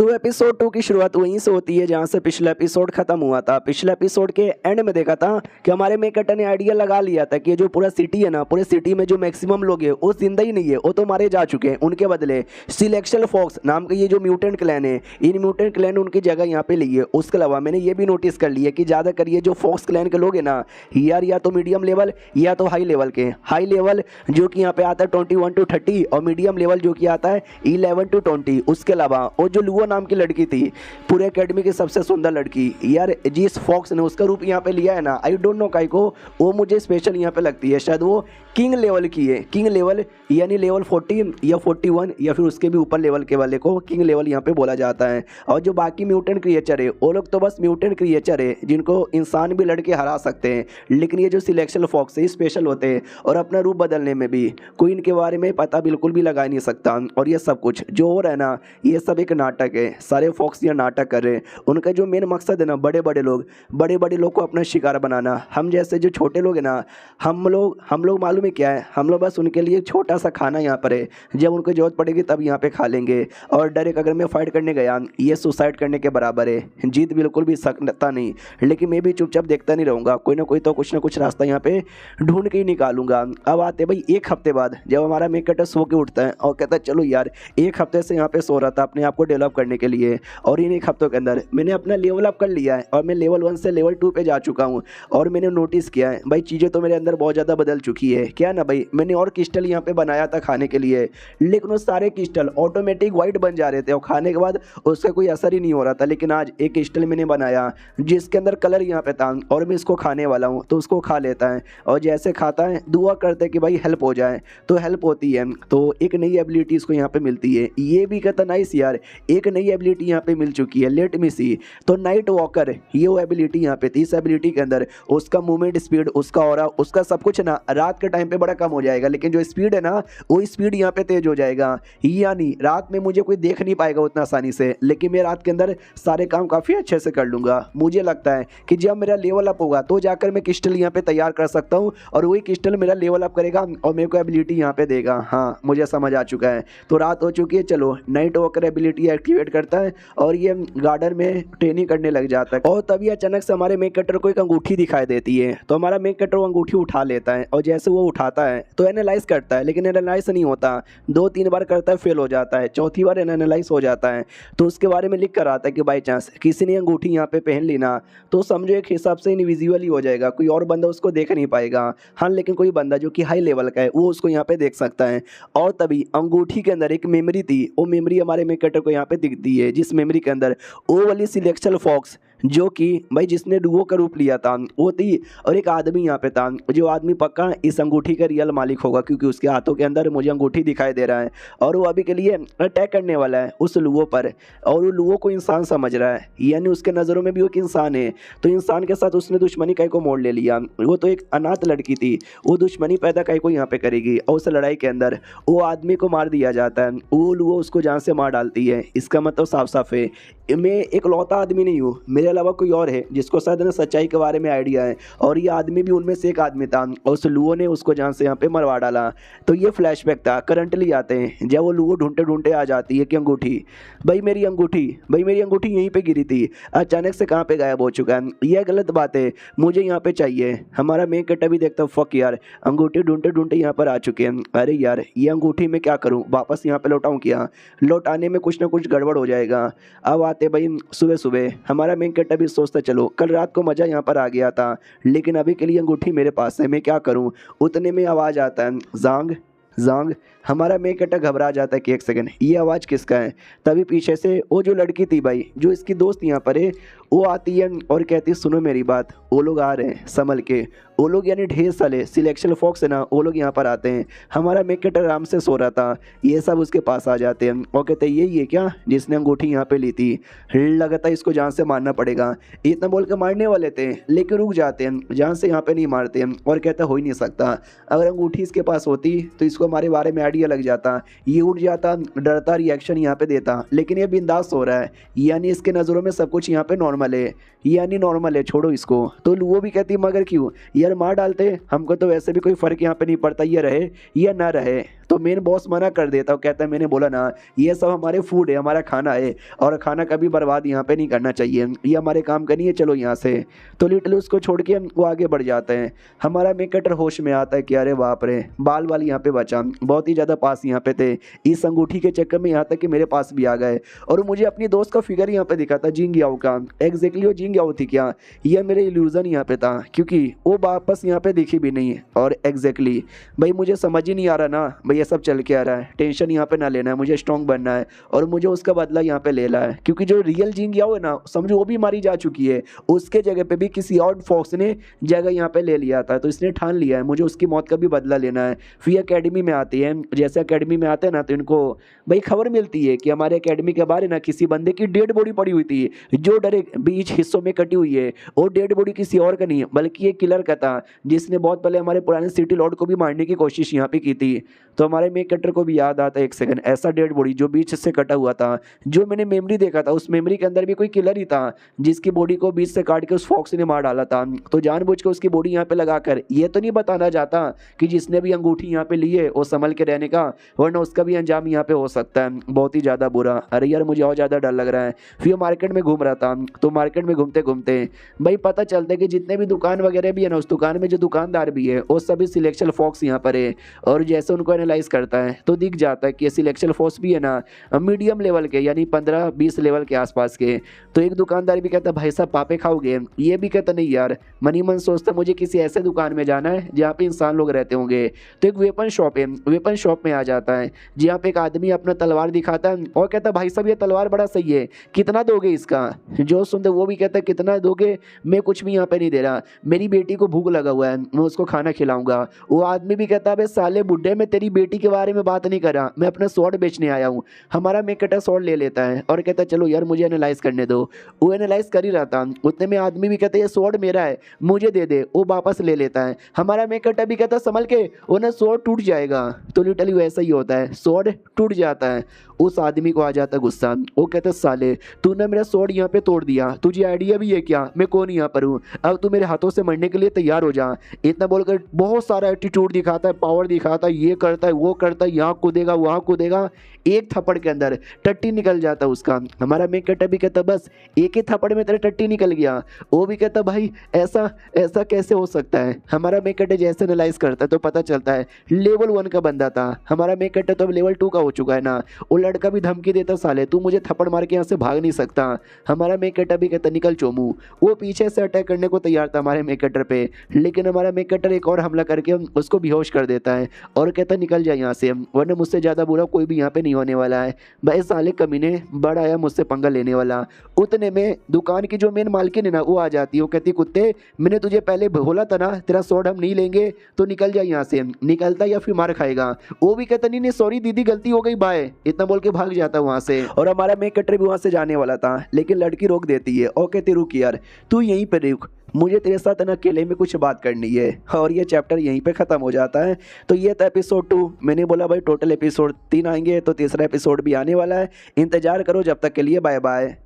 तो एपिसोड 2 की शुरुआत वहीं से होती है जहां से पिछला एपिसोड खत्म हुआ था। पिछले एपिसोड के एंड में देखा था कि हमारे मेन कैरेक्टर ने आइडिया लगा लिया था कि ये जो पूरा सिटी है ना, पूरे सिटी में जो मैक्सिमम लोग हैं वो जिंदा ही नहीं है, वो तो मारे जा चुके हैं। उनके बदले सिलेक्शन फॉक्स नाम का ये जो म्यूटेंट क्लैन है, इन म्यूटेंट क्लैन ने उनकी जगह यहाँ पे ली है। उसके अलावा मैंने ये भी नोटिस कर लिया कि ज़्यादातर ये जो फॉक्स क्लैन के लोग हैं ना यार, या तो मीडियम लेवल या तो हाई लेवल के। हाई लेवल जो कि यहाँ पे आता है 21 to 30 और मीडियम लेवल जो कि आता है 11 to 20। उसके अलावा वो जो लुओ नाम की लड़की थी, पूरे एकेडमी की सबसे सुंदर लड़की, यार जिस फॉक्स ने उसका रूप यहाँ पे लिया है ना, आई डोंट नो काई को, वो मुझे स्पेशल यहाँ पे लगती है। शायद वो किंग लेवल की है। किंग लेवल यानी लेवल 14 या 41 या फिर उसके भी ऊपर लेवल के वाले को किंग लेवल यहाँ पे बोला जाता है। और जो बाकी म्यूटेंट क्रिएचर है वो लोग तो बस म्यूटेंट क्रिएचर है जिनको इंसान भी लड़के हरा सकते हैं, लेकिन ये जो सिलेक्शन फॉक्स है स्पेशल होते हैं और अपना रूप बदलने में भी कोई इनके बारे में पता बिल्कुल भी लगा नहीं सकता। और ये सब कुछ जो हो रहा है ना, ये सब एक नाटक है। सारे फॉक्स ये नाटक कर रहे हैं। उनका जो मेन मकसद है ना, बड़े बड़े लोग को अपना शिकार बनाना। हम जैसे जो छोटे लोग हैं ना, हम लोग मालूम है क्या है, हम लोग बस उनके लिए छोटा सा खाना यहाँ पर है, जब उनको जरूरत पड़ेगी तब यहाँ पे खा लेंगे। और डायरेक्ट अगर मैं फाइट करने गया, ये सुसाइड करने के बराबर है। जीत बिल्कुल भी सकता नहीं, लेकिन मैं भी चुपचाप देखता नहीं रहूँगा। कोई ना कोई तो कुछ ना कुछ रास्ता यहाँ पे ढूंढ के ही निकालूंगा। अब आते भाई एक हफ्ते बाद, जब हमारा मेन कैरेक्टर सो के उठता है और कहता है चलो यार, एक हफ्ते से यहाँ पे सो रहा था अपने आप को डेवलप करने के लिए, और इन एक हफ्तों के अंदर मैंने अपना लेवल अप कर लिया है और मैं लेवल 1 से लेवल 2 पे जा चुका हूँ। और मैंने नोटिस किया है भाई, चीज़ें तो मेरे अंदर बहुत ज़्यादा बदल चुकी है। क्या ना भाई, मैंने और क्रिस्टल यहाँ पे बनाया था खाने के लिए, लेकिन वो सारे क्रिस्टल ऑटोमेटिक वाइट बन जा रहे थे और खाने के बाद उसका कोई असर ही नहीं हो रहा था। लेकिन आज एक क्रिस्टल मैंने बनाया जिसके अंदर कलर यहाँ पे था और मैं इसको खाने वाला हूँ, तो उसको खा लेता है और जैसे खाता है दुआ करते हैं कि भाई हेल्प हो जाए, तो हेल्प होती है। तो एक नई एबिलिटी इसको यहाँ पे मिलती है। ये भी कहता नाइस यार, एक नई एबिलिटी यहाँ पे मिल चुकी है, लेट मी सी। तो नाइट वॉकर ये वो एबिलिटी यहाँ पे थी। इस एबिलिटी के अंदर उसका मूवमेंट स्पीड, उसका ऑरा, उसका सब कुछ ना रात के टाइम पे बड़ा कम हो जाएगा, लेकिन जो स्पीड है ना वो स्पीड यहाँ पे तेज हो जाएगा। यानी रात में मुझे कोई देख नहीं पाएगा उतना आसानी से, लेकिन मैं रात के अंदर सारे काम काफ़ी अच्छे से कर लूँगा। मुझे लगता है कि जब मेरा लेवल अप होगा तो जाकर मैं क्रिस्टल यहाँ पे तैयार कर सकता हूँ और वही क्रिस्टल मेरा लेवल अप करेगा और मेरे को एबिलिटी यहाँ पे देगा। हाँ, मुझे समझ आ चुका है। तो रात हो चुकी है, चलो नाइट वॉकर एबिलिटी एक्टिवेट करता है और ये गार्डन में ट्रेनिंग करने लग जाता है। और तभी अचानक से हमारे मेन कैरेक्टर को एक अंगूठी दिखाई देती है। तो हमारा मेन कैरेक्टर वो अंगूठी उठा लेता है और जैसे वो उठाता है तो एनालाइज करता है, लेकिन एनालाइज नहीं होता। 2-3 बार करता है, फेल हो जाता है। चौथी बार एनालाइज हो जाता है तो उसके बारे में लिख कर आता है कि बाई चांस किसी ने अंगूठी यहाँ पे पहन ली ना, तो समझो एक हिसाब से इनविजिबल ही हो जाएगा, कोई और बंदा उसको देख नहीं पाएगा। हाँ, लेकिन कोई बंदा जो कि हाई लेवल का है वो उसको यहाँ पे देख सकता है। और तभी अंगूठी के अंदर एक मेमोरी थी, वो मेमोरी हमारे मेन कैरेक्टर को यहाँ पे दिखती है, जिस मेमोरी के अंदर वो वाली सिलेक्शन फॉक्स जो कि भाई जिसने डुओ का रूप लिया था वो थी, और एक आदमी यहाँ पे था। जो आदमी पक्का इस अंगूठी का रियल मालिक होगा, क्योंकि उसके हाथों के अंदर मुझे अंगूठी दिखाई दे रहा है और वो अभी के लिए अटैक करने वाला है उस लुओ पर। और वो लुओ को इंसान समझ रहा है, यानी उसके नज़रों में भी वो एक इंसान है। तो इंसान के साथ उसने दुश्मनी कई को मोड़ ले लिया। वो तो एक अनाथ लड़की थी, वो दुश्मनी पैदा कई को यहाँ पे करेगी और उस लड़ाई के अंदर वो आदमी को मार दिया जाता है। वो लुओ उसको जान से मार डालती है। इसका मतलब साफ साफ है, मैं एक लौता आदमी नहीं हूँ, मेरे अलावा कोई और है जिसको शायद ना सच्चाई के बारे में आइडिया है, और ये आदमी भी उनमें से एक आदमी था और उस लुओ ने उसको जान से यहाँ पे मरवा डाला। तो ये फ्लैशबैक था। करंटली आते हैं जब वो लुओ ढूंढते ढूंढते आ जाती है कि अंगूठी, भाई मेरी अंगूठी यहीं पे गिरी थी, अचानक से कहाँ पे गायब हो चुका है। यह गलत बात है, मुझे यहाँ पे चाहिए। हमारा मेन कैरेक्टर भी देखता फक यार, अंगूठी ढूंढते ढूंढते यहाँ पर आ चुके हैं। अरे यार, ये अंगूठी मैं क्या करूँ, वापस यहाँ पे लौटाऊँ क्या? लौटाने में कुछ ना कुछ गड़बड़ हो जाएगा। अब आते भाई सुबह सुबह, हमारा मेन कैरेक्टर भी सोचता चलो कल रात को मज़ा यहाँ पर आ गया था, लेकिन अभी के लिए अंगूठी मेरे पास है, मैं क्या करूँ? उतने में आवाज़ आता है जांग जांग। हमारा मेन कैरेक्टर घबरा जाता है कि एक सेकंड, ये आवाज़ किसका है? तभी पीछे से वो जो लड़की थी भाई, जो इसकी दोस्त यहाँ पर है, वो आती है और कहती है सुनो मेरी बात, वो लोग आ रहे हैं संभल के। वो लोग यानी ढेर साले सिलेक्शन फॉक्स है ना, वो लोग यहाँ पर आते हैं। हमारा मेन कैरेक्टर आराम से सो रहा था, ये सब उसके पास आ जाते हैं और कहते हैं यही है क्या जिसने अंगूठी यहाँ पे ली थी? लगता है इसको जान से मारना पड़ेगा। इतना बोल के मारने वाले थे, लेकिन रुक जाते हैं, जान से यहाँ पे नहीं मारते हैं और कहता हो ही नहीं सकता। अगर अंगूठी इसके पास होती तो इसको हमारे बारे में आइडिया लग जाता, ये उठ जाता, डरता, रिएक्शन यहाँ पे देता, लेकिन ये बिंदास हो रहा है, यानी इसके नज़रों में सब कुछ यहाँ पे नॉर्मल है, यानी नॉर्मल है, छोड़ो इसको। तो लुओ भी कहती मगर क्यों, यार मार डालते, हमको तो वैसे भी कोई फ़र्क यहाँ पे नहीं पड़ता ये रहे या ना रहे। तो मेन बॉस मना कर देता, वो कहता है मैंने बोला ना ये सब हमारे फूड है, हमारा खाना है और खाना कभी बर्बाद यहाँ पे नहीं करना चाहिए, ये हमारे काम का नहीं है, चलो यहाँ से। तो लिटरली उसको छोड़ के वो आगे बढ़ जाते हैं। हमारा मेन कैरेक्टर होश में आता है कि अरे बाप रे, बाल वाल यहाँ पे बचा, बहुत ही ज़्यादा पास यहाँ पे थे, इस अंगूठी के चक्कर में यहाँ तक कि मेरे पास भी आ गए। और मुझे अपनी दोस्त का फिगर यहाँ पे दिखा था जिंग याओ का, एग्जैक्टली वो जिंग याओ थी क्या, यह मेरे इल्यूजन यहाँ पे था, क्योंकि वो वापस यहाँ पे दिखी भी नहीं। और एग्जैक्टली भाई मुझे समझ ही नहीं आ रहा ना भाई ये सब चल के आ रहा है, टेंशन यहाँ पे ना लेना है, मुझे स्ट्रॉन्ग बनना है और मुझे उसका बदला यहाँ पे लेना है। क्योंकि जो रियल जिंग याओ है ना, समझो वो भी मारी जा चुकी है, उसके जगह पे भी किसी और फॉक्स ने जगह यहाँ पे ले लिया था, तो इसने ठान लिया है मुझे उसकी मौत का भी बदला लेना है। फिर अकेडमी में आती है, जैसे अकेडमी में आते हैं ना तो इनको भाई खबर मिलती है कि हमारे अकेडमी के बाहर ना किसी बंदे की डेड बॉडी पड़ी हुई थी, जो डायरेक्ट बीच हिस्सों में कटी हुई है। वो डेड बॉडी किसी और का नहीं है बल्कि एक किलर का था, जिसने बहुत पहले हमारे पुराने सिटी लॉर्ड को भी मारने की कोशिश यहाँ पे की थी। तो हमारे मेन कैरेक्टर को भी याद आता है एक सेकंड, ऐसा डेड बॉडी जो बीच से कटा हुआ था, जो मैंने मेमोरी देखा था उस मेमोरी के अंदर भी कोई किलर ही था जिसकी बॉडी को बीच से काट के उस फॉक्स ने मार डाला था। तो जानबूझ के उसकी बॉडी यहाँ पे लगाकर ये तो नहीं बताना चाहता कि जिसने भी अंगूठी यहाँ पे ली है वो संभल के रहने का, वरना उसका भी अंजाम यहाँ पे हो सकता है बहुत ही ज़्यादा बुरा। अरे यार मुझे और ज़्यादा डर लग रहा है। फिर मार्केट में घूम रहा था, तो मार्केट में घूमते घूमते भाई पता चलता है कि जितने भी दुकान वगैरह भी है ना, उस दुकान में जो दुकानदार भी है वो सभी सिलेक्शन फॉक्स यहाँ पर है। और जैसे उनको एनालाइज करता है तो दिख जाता है कि ये सिलेक्शन फॉक्स भी है ना मीडियम लेवल के, यानी 15-20 लेवल के आसपास के। तो एक दुकानदार भी कहता भाई साहब पापे खाओगे, ये भी कहता नहीं यार, मनी मन सोचता मुझे किसी ऐसे दुकान में जाना है जहाँ पे इंसान लोग रहते होंगे। तो एक वेपन शॉप है, वेपन शॉप में आ जाता है जहाँ पे एक आदमी अपना तलवार दिखाता है और कहता भाई साहब ये तलवार बड़ा सही है, कितना दोगे इसका। जो सुनते वो भी कहता है कितना दोगे, मैं कुछ भी यहाँ पे नहीं दे रहा, मेरी बेटी को भूख लगा हुआ है, मैं उसको खाना खिलाऊंगा। वो आदमी भी कहता है साले बुड्ढे, मैं तेरी बेटी के बारे में बात नहीं कर रहा, मैं अपना स्वॉर्ड बेचने आया हूँ। हमारा मेन कैरेक्टर स्वॉर्ड ले लेता है और कहता है चलो यार मुझे एनालाइज करने दो। वो एनालाइज कर ही रहा था, उतने में आदमी भी कहता है ये स्वॉर्ड मेरा है, मुझे दे दे। वो वापस ले लेता है। हमारा मेन कैरेक्टर भी कहता है संभल के, वो ना स्वॉर्ड टूट जाएगा। तो लिटरली वैसा ही होता है, स्वॉर्ड टूट जाता है। उस आदमी को आ जाता गुस्सा, वो कहता साले तूने मेरा स्वॉर्ड यहाँ पे तोड़ दिया, तुझे आइडिया भी है क्या मैं कौन यहाँ पर हूँ, अब तू मेरे हाथों से मरने के लिए तैयार हो जा। इतना बोलकर बहुत सारा एटीट्यूड दिखाता है, पावर दिखाता है, ये करता है वो करता है, यहाँ कूदेगा वहाँ कूदेगा, एक थप्पड़ के अंदर टट्टी निकल जाता उसका। हमारा मेन कैरेक्टर भी कहता बस एक ही थप्पड़ में तेरा टट्टी निकल गया। वो भी कहता भाई ऐसा ऐसा कैसे हो सकता है। हमारा मेन कैरेक्टर जैसे एनालाइज करता है तो पता चलता है लेवल 1 का बंदा था। हमारा मेन कैरेक्टर तो अब लेवल 2 का हो चुका है ना। वो लड़का भी धमकी देता साले तू मुझे थप्पड़ मार के यहाँ से भाग नहीं सकता। हमारा मेन कैरेक्टर भी कहता निकल चोमू। वो पीछे से अटैक करने को तैयार था हमारे मेन कैरेक्टर पे, लेकिन हमारा मेन कैरेक्टर एक और हमला करके उसको बेहोश कर देता है और कहता निकल जाए यहाँ से, वरना मुझसे ज़्यादा बुरा कोई भी यहाँ पे नहीं होने वाला है। भाई साले कमीने बड़ा आया मुझसे पंगा लेने वाला। उतने में दुकान की जो मेन मालकिन है ना वो आ जाती है। वो कहती कुत्ते मैंने तुझे पहले बोला था ना तेरा स्वॉर्ड हम नहीं लेंगे, तो निकल जाए यहाँ से। निकलता या फिर मार खाएगा। वो भी कहता नहीं सॉरी दीदी गलती हो गई बाय, इतना बोल के भाग जाता वहाँ से। और हमारा मेन कैरेक्टर भी वहाँ से जाने वाला था, लेकिन लड़की रोक देती है और कहती रुक यार तू यहीं पर रुक, मुझे तेरे साथ ना अकेले में कुछ बात करनी है। और ये चैप्टर यहीं पे ख़त्म हो जाता है। तो ये था एपिसोड 2। मैंने बोला भाई टोटल एपिसोड 3 आएंगे, तो तीसरा एपिसोड भी आने वाला है, इंतज़ार करो। जब तक के लिए बाय बाय।